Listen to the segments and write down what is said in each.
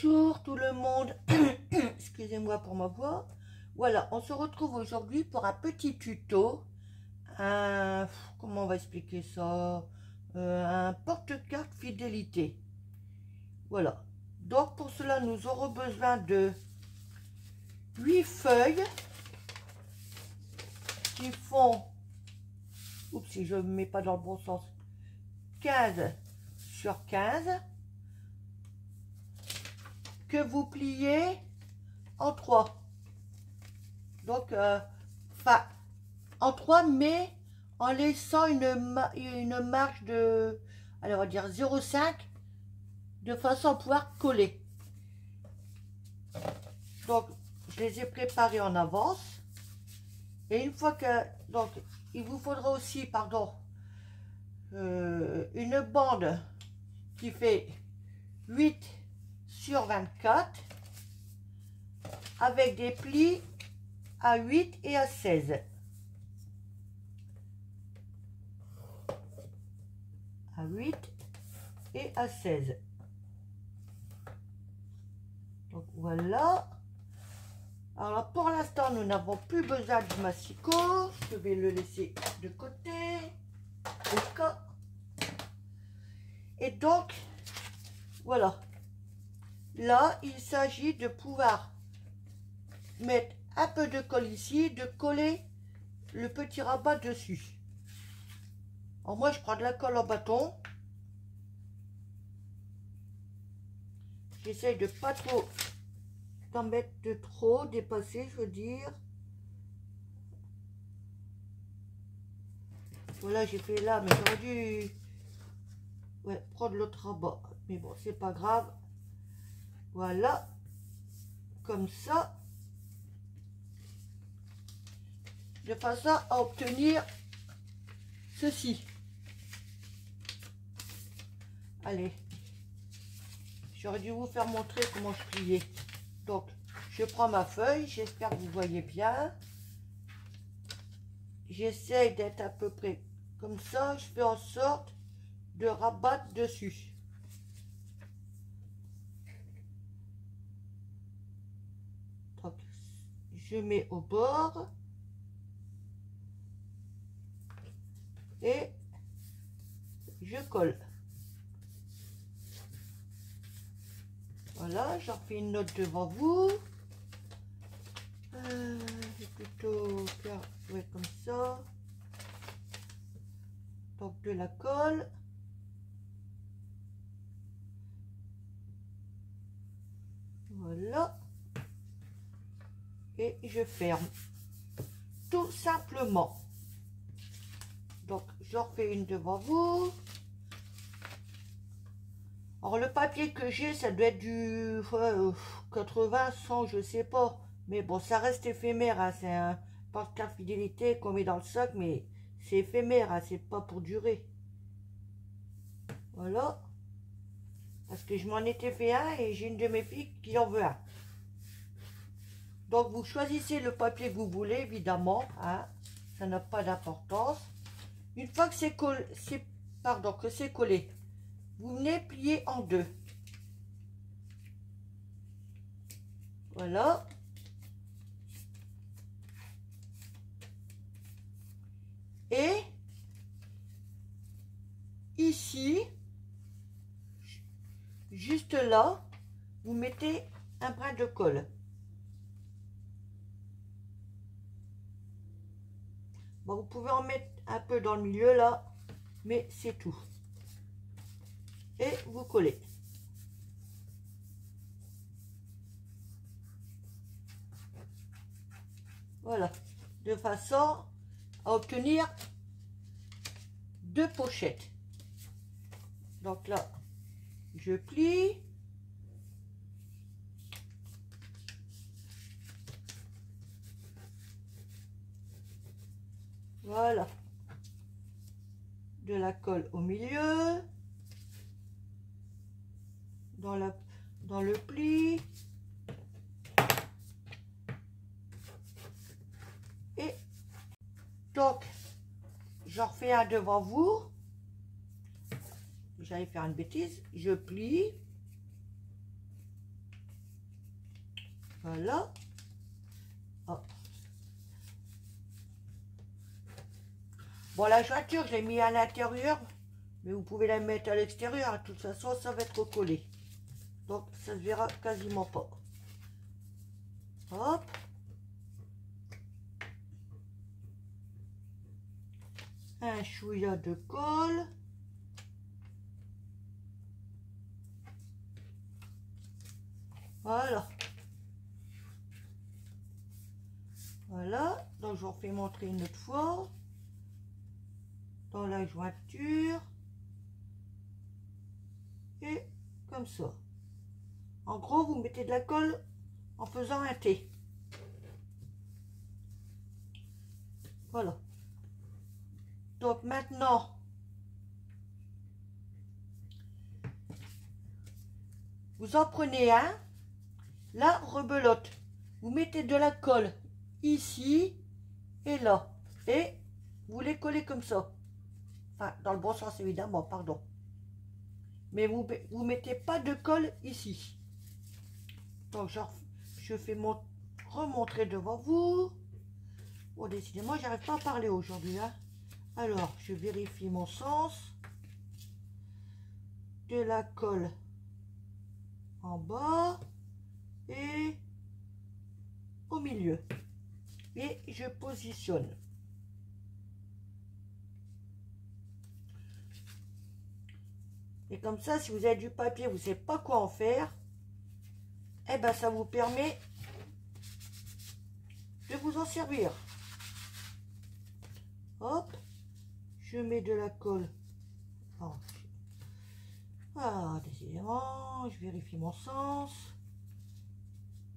Bonjour tout le monde, excusez-moi pour ma voix. Voilà, on se retrouve aujourd'hui pour un petit tuto, comment on va expliquer ça, un porte-carte fidélité. Voilà, donc pour cela nous aurons besoin de 8 feuilles qui font, oups si je ne mets pas dans le bon sens, 15 sur 15. Que vous pliez en 3. Donc, en 3, mais en laissant une marge de, allez, on va dire 0,5, de façon à pouvoir coller. Donc, je les ai préparés en avance. Et une fois que, donc, il vous faudra aussi, pardon, une bande qui fait 8 sur 24 avec des plis à 8 et à 16. À 8 et à 16. Donc voilà. Alors pour l'instant, nous n'avons plus besoin du massicot. Je vais le laisser de côté. Au cas. Et donc, voilà. Là, il s'agit de pouvoir mettre un peu de colle ici, de coller le petit rabat dessus. Alors moi, je prends de la colle en bâton. J'essaye de pas trop d'en mettre de trop, dépasser, je veux dire. Voilà, j'ai fait là, mais j'aurais dû prendre l'autre rabat. Mais bon, c'est pas grave. Voilà, comme ça, de façon à obtenir ceci. Allez, j'aurais dû vous faire montrer comment je pliais. Donc, je prends ma feuille, j'espère que vous voyez bien. J'essaye d'être à peu près comme ça, je fais en sorte de rabattre dessus. Donc, je mets au bord et je colle. Voilà, j'en fais une note devant vous. Plutôt faire comme ça. Donc de la colle. Voilà. Et je ferme. Tout simplement. Donc j'en refais une devant vous. Alors le papier que j'ai, ça doit être du 80, 100, je sais pas. Mais bon, ça reste éphémère, hein. C'est un porte-carte fidélité qu'on met dans le sac, mais c'est éphémère, hein. C'est pas pour durer. Voilà. Parce que je m'en étais fait un et j'ai une de mes filles qui en veut un. Donc vous choisissez le papier que vous voulez, évidemment, hein. Ça n'a pas d'importance. Une fois que c'est collé, que c'est collé, vous venez plier en deux. Voilà. Et ici, juste là, vous mettez un brin de colle. Bon, vous pouvez en mettre un peu dans le milieu là, mais c'est tout. Et vous collez. Voilà, de façon à obtenir deux pochettes. Donc là, je plie. Voilà. De la colle au milieu. Dans le pli. Et donc, j'en refais un devant vous. J'allais faire une bêtise. Je plie. Voilà. Hop. Bon, la jointure, je l'ai mis à l'intérieur, mais vous pouvez la mettre à l'extérieur. De toute façon, ça va être recollé. Donc, ça ne se verra quasiment pas. Hop. Un chouïa de colle. Voilà. Voilà. Donc, je vous refais montrer une autre fois. Dans la jointure. Et comme ça. En gros, vous mettez de la colle en faisant un T. Voilà. Donc maintenant, vous en prenez un, la rebelote. Vous mettez de la colle ici et là. Et vous les collez comme ça. Enfin, dans le bon sens évidemment, pardon. Mais vous mettez pas de colle ici. Donc je fais remontrer devant vous. Bon, décidément, j'arrive pas à parler aujourd'hui. Hein. Alors, je vérifie mon sens. De la colle en bas et au milieu. Et je positionne. Et comme ça, si vous avez du papier, vous ne savez pas quoi en faire, eh ben ça vous permet de vous en servir. Hop, je mets de la colle. Oh. Ah, décidément, je vérifie mon sens.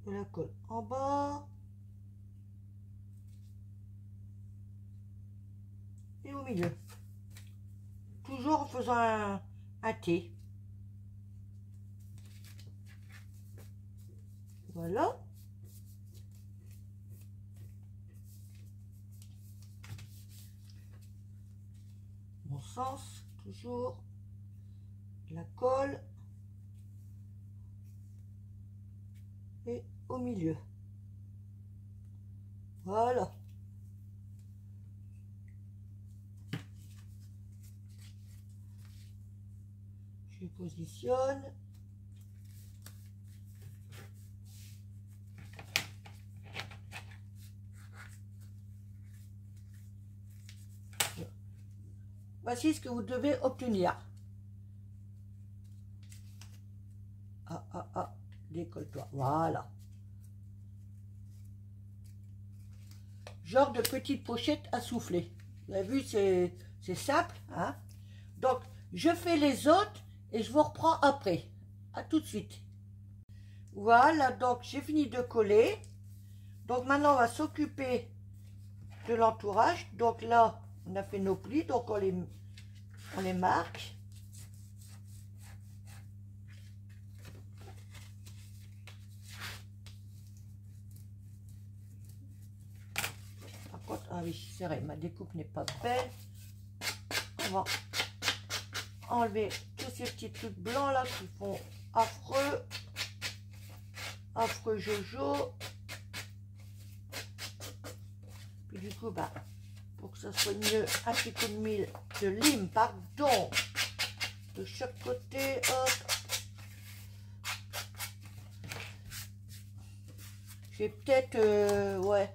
De la colle en bas. Et au milieu. Toujours en faisant un T. Voilà. Mon sens, toujours. La colle. Et au milieu. Voilà. Je positionne. Voici ce que vous devez obtenir. Ah, décolle-toi. Voilà. Genre de petite pochette à souffler. Vous avez vu, c'est simple. Hein? Donc, je fais les autres et je vous reprends après. À tout de suite. Voilà, donc j'ai fini de coller. Donc maintenant, on va s'occuper de l'entourage. Donc là, on a fait nos plis, donc on les marque. Par contre, ah oui, c'est vrai, ma découpe n'est pas belle. On va enlever tous ces petits trucs blancs là qui font affreux. Affreux Jojo. Puis du coup, bah, pour que ça soit mieux, un petit coup de lime, pardon, de chaque côté, hop. Je vais peut-être, ouais,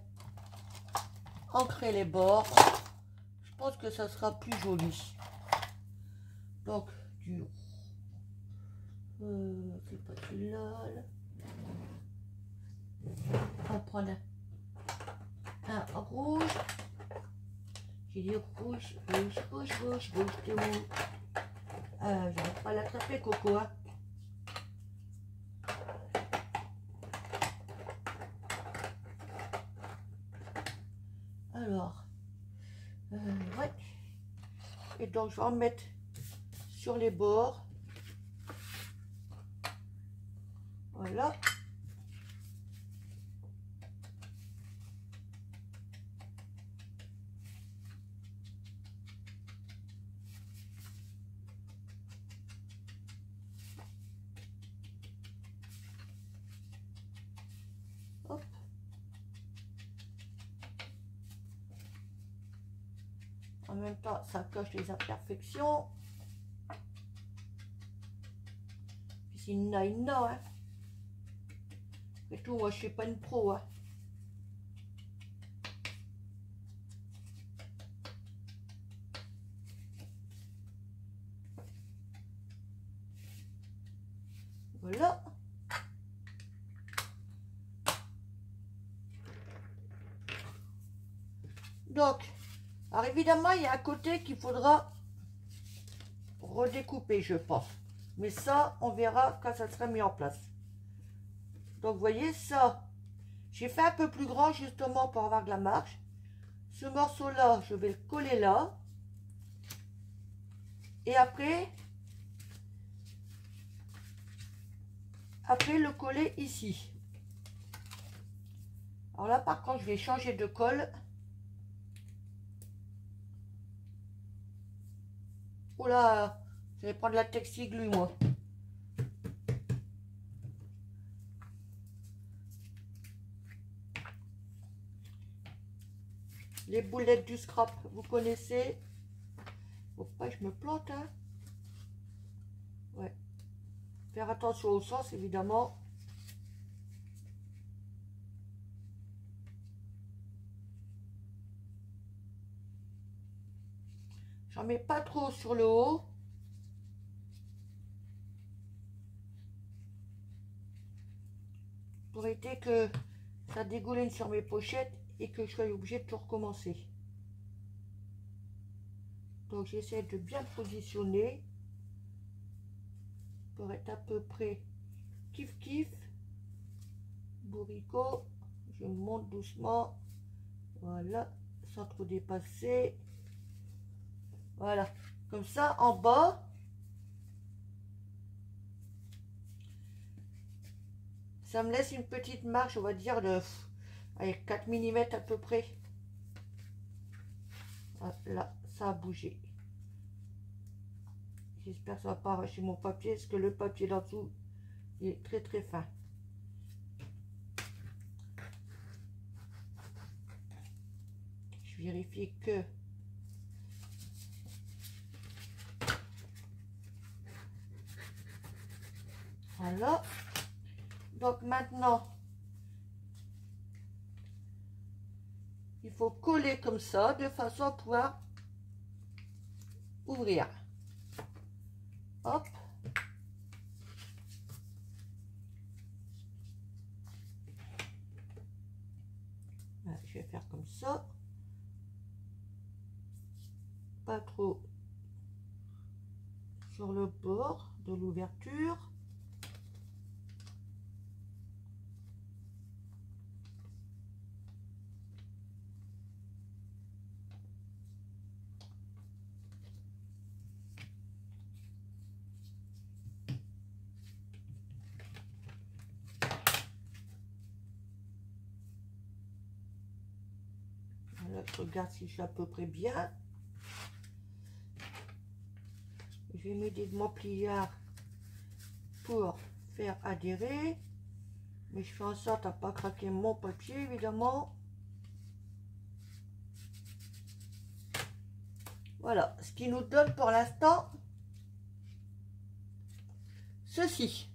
ancrer les bords. Je pense que ça sera plus joli. Donc, c'est pas celui-là. On va prendre un rouge. J'ai dit rouge, t'es où? J'arrive pas à l'attraper, Coco. Hein. Alors, ouais. Et donc, je vais en mettre sur les bords. Voilà. même temps, ça coche les imperfections. Puis s'il y en a, hein. Et tout, moi je suis pas une pro, hein. Voilà. Donc, alors évidemment, il y a un côté qu'il faudra redécouper, je pense. Mais ça, on verra quand ça sera mis en place. Donc, vous voyez, ça, j'ai fait un peu plus grand justement pour avoir de la marge. Ce morceau-là, je vais le coller là. Et après le coller ici. Alors là, par contre, je vais changer de colle. Oula, je vais prendre la Texi-Glue, moi. Les boulettes du scrap, vous connaissez. Faut pas que je me plante, hein. Ouais. Faire attention au sens, évidemment. J'en mets pas trop sur le haut. Pour éviter que ça dégouline sur mes pochettes et que je sois obligée de tout recommencer. Donc j'essaie de bien positionner pour être à peu près kiff kiff. Bourricot, je monte doucement, voilà, sans trop dépasser. Voilà, comme ça en bas. Ça me laisse une petite marge, on va dire de allez, 4 mm à peu près. Là, ça a bougé. J'espère que ça va pas arracher mon papier, parce que le papier d'en dessous il est très très fin. Je vérifie que voilà. Donc maintenant, il faut coller comme ça, de façon à pouvoir ouvrir. Hop. Voilà, je vais faire comme ça. Pas trop sur le bord de l'ouverture. Voilà, je regarde si je suis à peu près bien. Je vais m'aider de mon pliard pour faire adhérer. Mais je fais en sorte à ne pas craquer mon papier, évidemment. Voilà, ce qui nous donne pour l'instant ceci.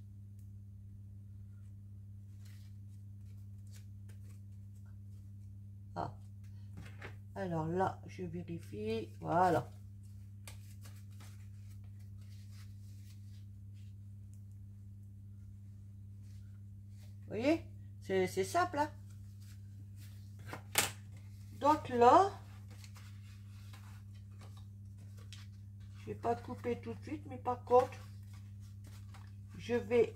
Ah. Alors là, je vérifie. Voilà. Vous voyez, c'est simple, hein. Donc là, je vais pas couper tout de suite, mais par contre, je vais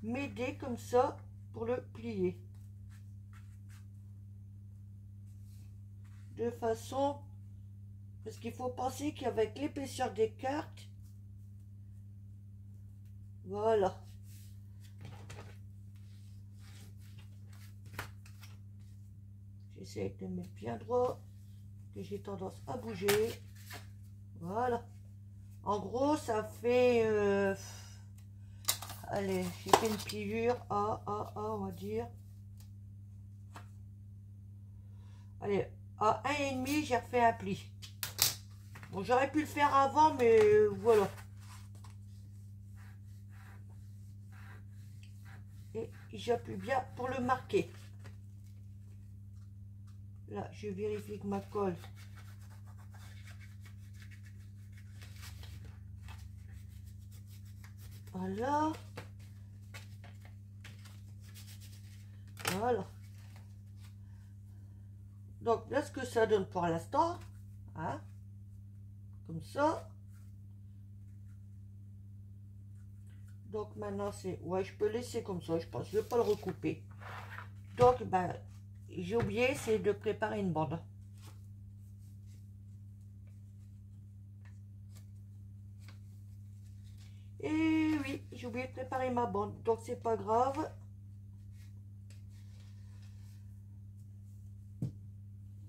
m'aider comme ça pour le plier. De façon, parce qu'il faut penser qu'avec l'épaisseur des cartes, voilà. J'essaie de mettre bien droit, que j'ai tendance à bouger. Voilà. En gros, ça fait... allez, j'ai fait une pliure à, on va dire. Allez, à 1,5, j'ai refait un pli. Bon, j'aurais pu le faire avant, mais voilà. Et j'appuie bien pour le marquer. Là, je vérifie que ma colle. Voilà. Voilà. Donc, là, ce que ça donne pour l'instant, hein, comme ça. Donc, maintenant, c'est... Ouais, je peux laisser comme ça, je pense. Je ne vais pas le recouper. Donc, ben, j'ai oublié, c'est de préparer une bande. Et oui, j'ai oublié de préparer ma bande. Donc, c'est pas grave.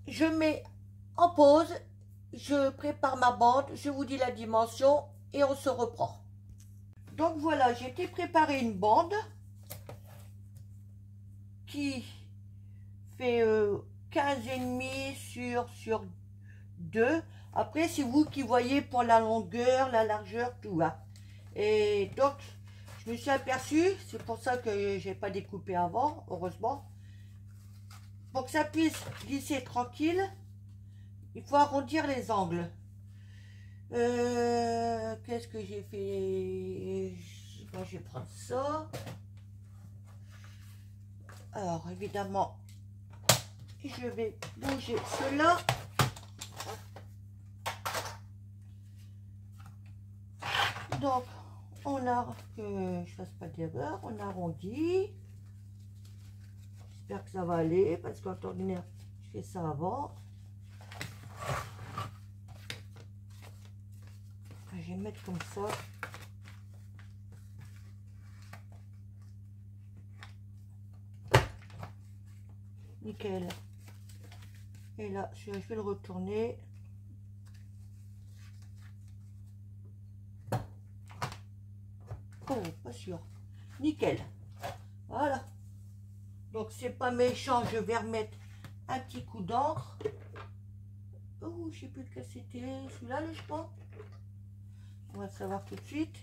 Je mets en pause, je prépare ma bande, je vous dis la dimension et on se reprend. Donc voilà, j'ai été préparer une bande qui fait 15,5 sur 2. Après, c'est vous qui voyez pour la longueur, la largeur, tout. Hein. Et donc, je me suis aperçue, c'est pour ça que j'ai pas découpé avant, heureusement. Pour que ça puisse glisser tranquille, il faut arrondir les angles. Qu'est-ce que j'ai fait? Moi, je vais prendre ça. Alors, évidemment, je vais bouger cela. Donc, on a que je fasse pas d'erreur, on arrondit. J'espère que ça va aller parce qu'en temps ordinaire, je fais ça avant. Je vais mettre comme ça. Nickel. Et là, je vais le retourner. Oh, pas sûr. Nickel. Voilà. Donc, c'est pas méchant. Je vais remettre un petit coup d'encre. Oh, je sais plus lequel c'était. Celui-là, je crois. On va le savoir tout de suite.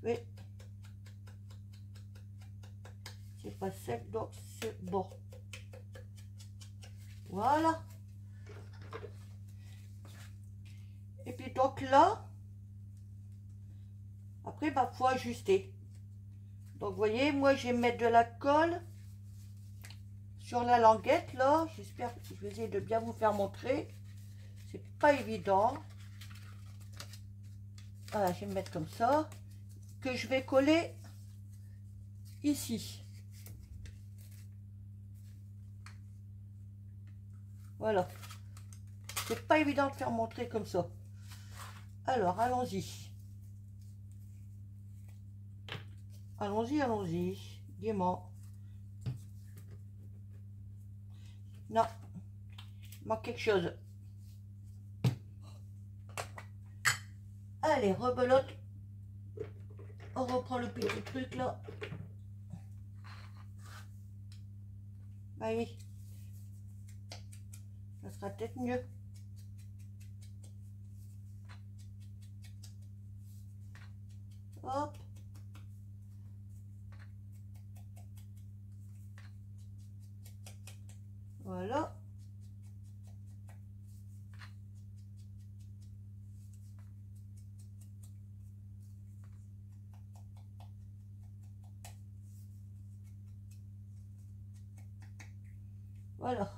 Oui. C'est pas sec, donc c'est bon. Voilà. Et puis donc là, après, bah, faut ajuster. Donc, vous voyez, moi, je vais mettre de la colle sur la languette, là. J'espère que je vais essayer de bien vous faire montrer. C'est pas évident. Voilà, je vais me mettre comme ça. Que je vais coller ici. Voilà. C'est pas évident de faire montrer comme ça. Alors, allons-y. Allons-y, allons-y. Gaiement. Non. Il manque quelque chose. Allez, rebelote. On reprend le petit truc là. Bah oui. Ça sera peut-être mieux. Hop. Voilà. Voilà.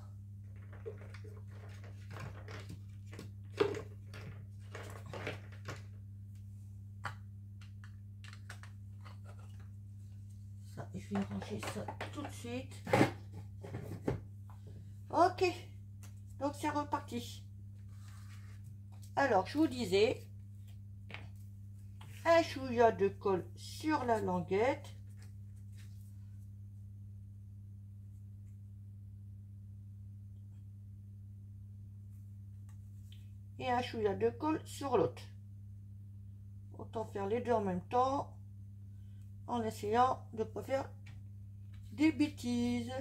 Ça, je vais ranger ça tout de suite. Ok. Donc c'est reparti. Alors, je vous disais, un chouïa de colle sur la languette. Et un chouïa de colle sur l'autre. Autant faire les deux en même temps, en essayant de ne pas faire des bêtises.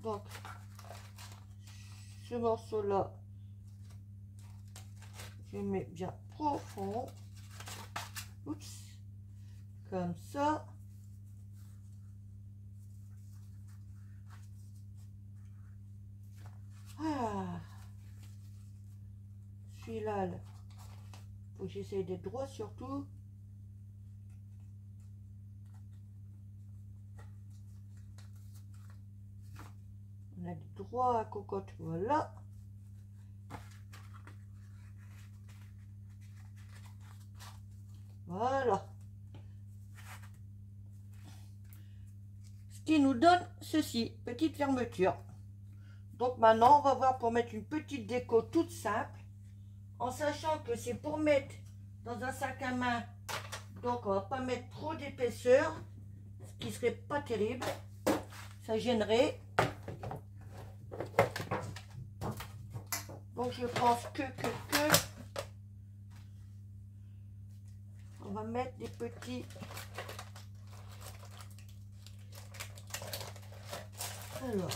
Donc, ce morceau-là, je mets bien profond. Oups. Comme ça. Ah. Celui-là, faut que j'essaye d'être droit surtout. On a des droits à cocotte, voilà. Voilà. Ce qui nous donne ceci, petite fermeture. Donc maintenant, on va voir pour mettre une petite déco toute simple, en sachant que c'est pour mettre dans un sac à main. Donc on va pas mettre trop d'épaisseur, ce qui serait pas terrible. Ça gênerait. Donc je pense que on va mettre des petits. Alors,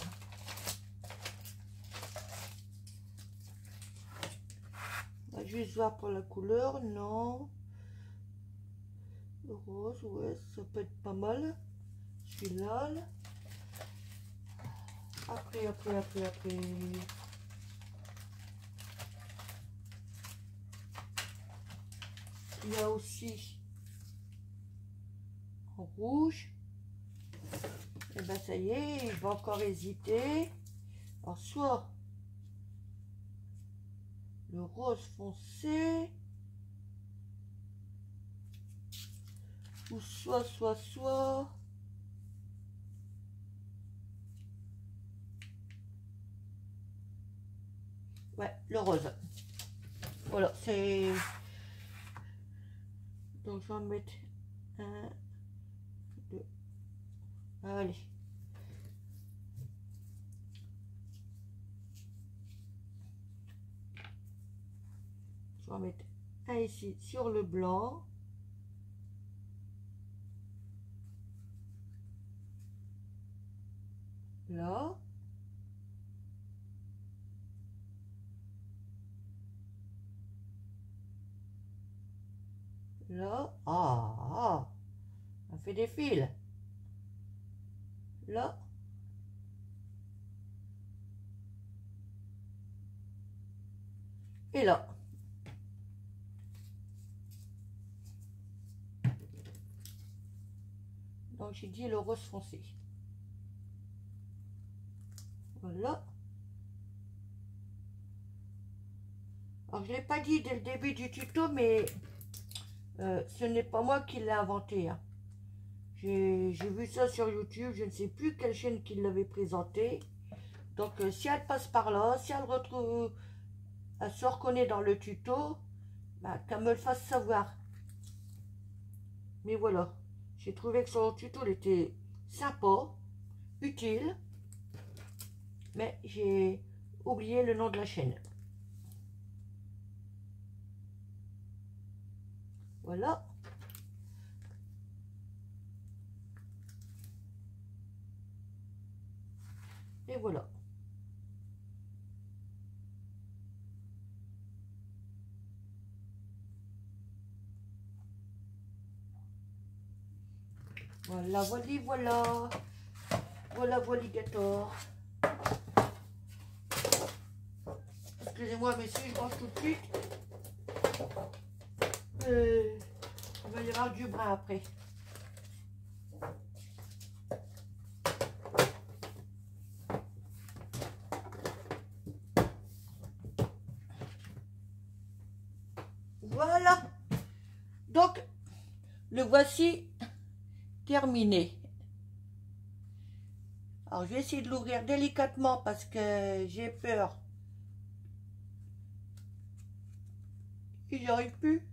on va juste voir pour la couleur. Non, le rose, ouais, ça peut être pas mal. Celui-là. Après. Il y a aussi en rouge. Et ben ça y est, il va encore hésiter. Alors soit le rose foncé, ou soit. Ouais, le rose. Voilà, c'est... Donc je vais en mettre un, deux. Allez. Je vais en mettre un ici sur le blanc. Là. Là. Ah, on fait des fils. Là. Et là. Donc j'ai dit le rose foncé. Voilà. Alors je ne l'ai pas dit dès le début du tuto, mais ce n'est pas moi qui l'ai inventé. Hein. J'ai vu ça sur YouTube, je ne sais plus quelle chaîne qui l'avait présenté. Donc si elle passe par là, si elle retrouve, elle se reconnaît dans le tuto, bah, qu'elle me le fasse savoir. Mais voilà, j'ai trouvé que son tuto il était sympa, utile, mais j'ai oublié le nom de la chaîne. Voilà. Et voilà. Voilà, voilà. Voilà, alligator. Excusez-moi, messieurs, je mange tout de suite. Il va y avoir du brin après. Voilà. Donc, le voici terminé. Alors, je vais essayer de l'ouvrir délicatement parce que j'ai peur. Et j'arrive plus.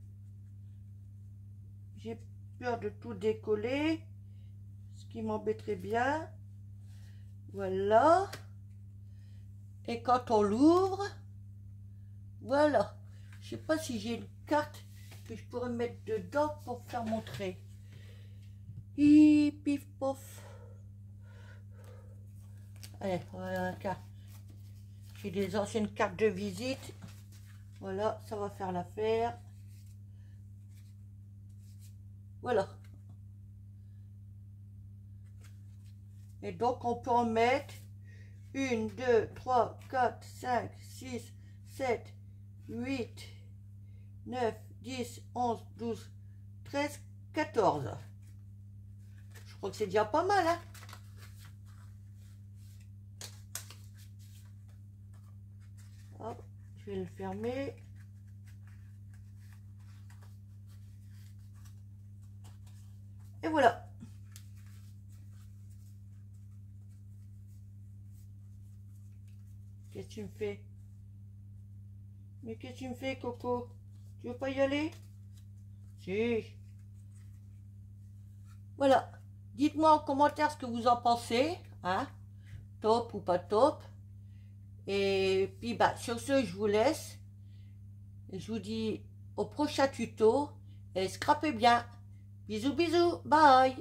J'ai peur de tout décoller. Ce qui m'embêterait bien. Voilà. Et quand on l'ouvre, voilà. Je sais pas si j'ai une carte que je pourrais mettre dedans pour faire montrer. Et pif pof. Allez, voilà, j'ai des anciennes cartes de visite. Voilà, ça va faire l'affaire. Voilà. Et donc, on peut en mettre 1, 2, 3, 4, 5, 6, 7, 8, 9, 10, 11, 12, 13, 14. Je crois que c'est déjà pas mal, hein? Hop, je vais le fermer. Et voilà. Qu'est-ce que tu me fais? Mais qu'est-ce que tu me fais, Coco? Tu veux pas y aller? Si. Voilà. Dites-moi en commentaire ce que vous en pensez. Hein? Top ou pas top. Et puis, bah, sur ce, je vous laisse. Je vous dis au prochain tuto. Et scrapez bien. Bisous, bisous. Bye.